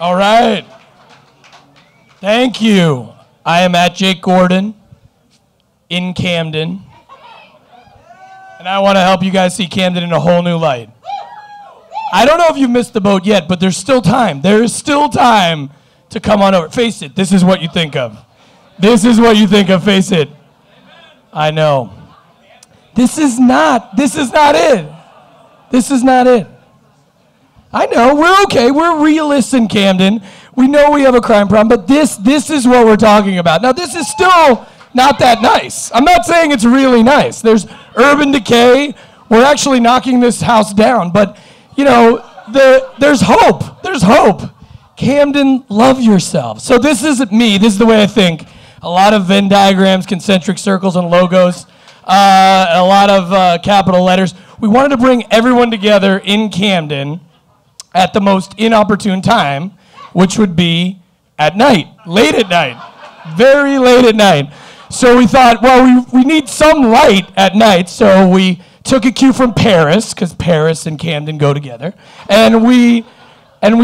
All right. Thank you. I am at Jake Gordon in Camden. And I want to help you guys see Camden in a whole new light. I don't know if you've missed the boat yet, but there's still time. There is still time to come on over. Face it, this is what you think of. This is what you think of, face it. I know. This is not it. This is not it. I know, we're okay. We're realists in Camden. We know we have a crime problem, but this is what we're talking about. Now, this is still not that nice. I'm not saying it's really nice. There's urban decay. We're actually knocking this house down, but, you know, there's hope. There's hope. Camden, love yourself. So this isn't me. This is the way I think. A lot of Venn diagrams, concentric circles, and logos. A lot of capital letters. We wanted to bring everyone together in Camden at the most inopportune time, which would be at night, late at night, very late at night. So we thought, well, we need some light at night, so we took a cue from Paris, because Paris and Camden go together, and we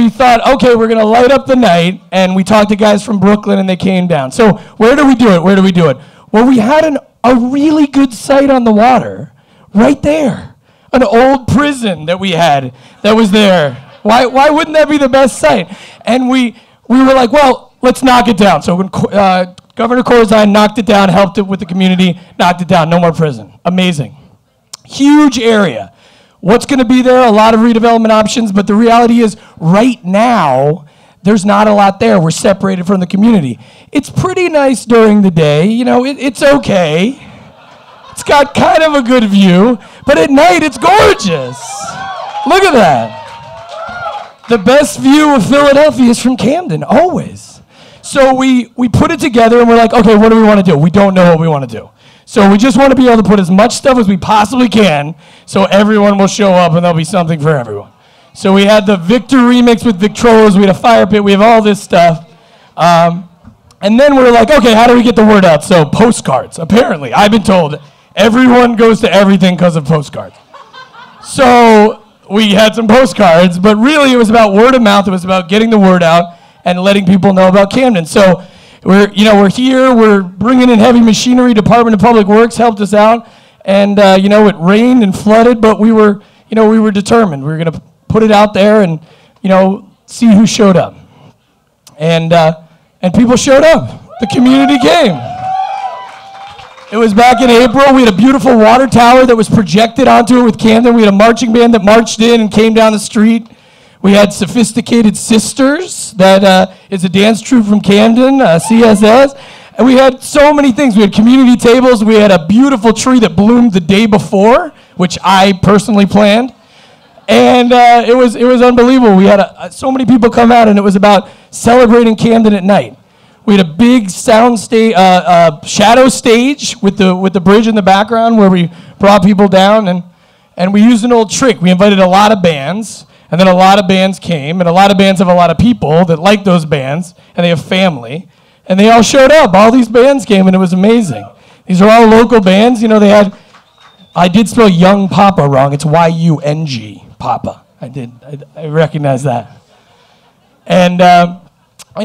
thought, okay, we're going to light up the night, and we talked to guys from Brooklyn, and they came down. So where do we do it? Well, we had a really good site on the water right there, an old prison that we had that was there. Why wouldn't that be the best site? And we were like, well, let's knock it down. So when Governor Corzine knocked it down, helped it with the community, knocked it down, no more prison. Amazing. Huge area. What's going to be there? A lot of redevelopment options, but the reality is right now, there's not a lot there. We're separated from the community. It's pretty nice during the day. You know, it's okay. It's got kind of a good view, but at night, it's gorgeous. Look at that. The best view of Philadelphia is from Camden, always. So we put it together, and we're like, okay, what do we want to do? We don't know what we want to do. So we just want to be able to put as much stuff as we possibly can so everyone will show up and there'll be something for everyone. So we had the Victor remix with Victrolas, we had a fire pit, we have all this stuff. And then we're like, okay, how do we get the word out? So postcards, apparently. I've been told everyone goes to everything because of postcards. So we had some postcards, but really it was about word of mouth. It was about getting the word out and letting people know about Camden. So we're here, we're bringing in heavy machinery. Department of Public Works helped us out, and it rained and flooded, but we were determined. We were going to put it out there and see who showed up. And people showed up. The community came. It was back in April. We had a beautiful water tower that was projected onto it with Camden. We had a marching band that marched in and came down the street. We had Sophisticated Sisters, that is a dance troupe from Camden, CSS. And we had so many things. We had community tables. We had a beautiful tree that bloomed the day before, which I personally planned. And it was unbelievable. We had so many people come out, and it was about celebrating Camden at night. We had a big shadow stage with the bridge in the background where we brought people down, and we used an old trick. We invited a lot of bands, and then a lot of bands came, and a lot of bands have a lot of people that like those bands, and they have family, and they all showed up. All these bands came, and it was amazing. These are all local bands. I did spell Young Papa wrong. It's Y-U-N-G, Papa. I recognize that. And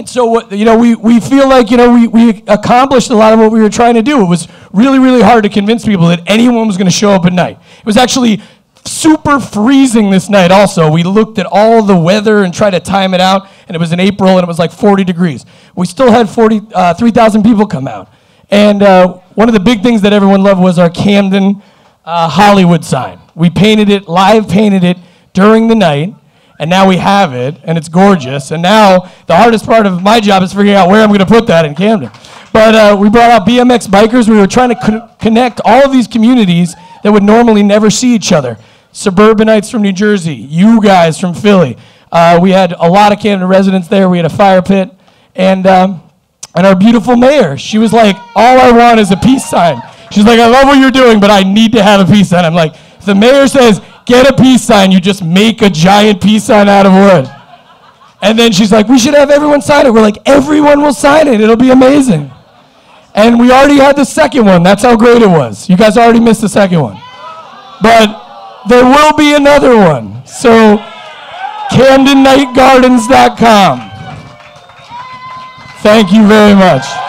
so, we feel like, we accomplished a lot of what we were trying to do. It was really, really hard to convince people that anyone was going to show up at night. It was actually super freezing this night also. We looked at all the weather and tried to time it out, and it was in April, and it was like 40 degrees. We still had 3,000 people come out. And one of the big things that everyone loved was our Camden Hollywood sign. We live painted it during the night. And now we have it, and it's gorgeous. And now the hardest part of my job is figuring out where I'm going to put that in Camden. But we brought out BMX bikers. We were trying to connect all of these communities that would normally never see each other. Suburbanites from New Jersey, you guys from Philly. We had a lot of Camden residents there. We had a fire pit. And our beautiful mayor, she was like, all I want is a peace sign. She's like, I love what you're doing, but I need to have a peace sign. I'm like, if the mayor says, get a peace sign, you just make a giant peace sign out of wood. And then she's like, we should have everyone sign it. We're like, everyone will sign it. It'll be amazing. And we already had the second one. That's how great it was. You guys already missed the second one. But there will be another one. So, CamdenNightGardens.com. Thank you very much.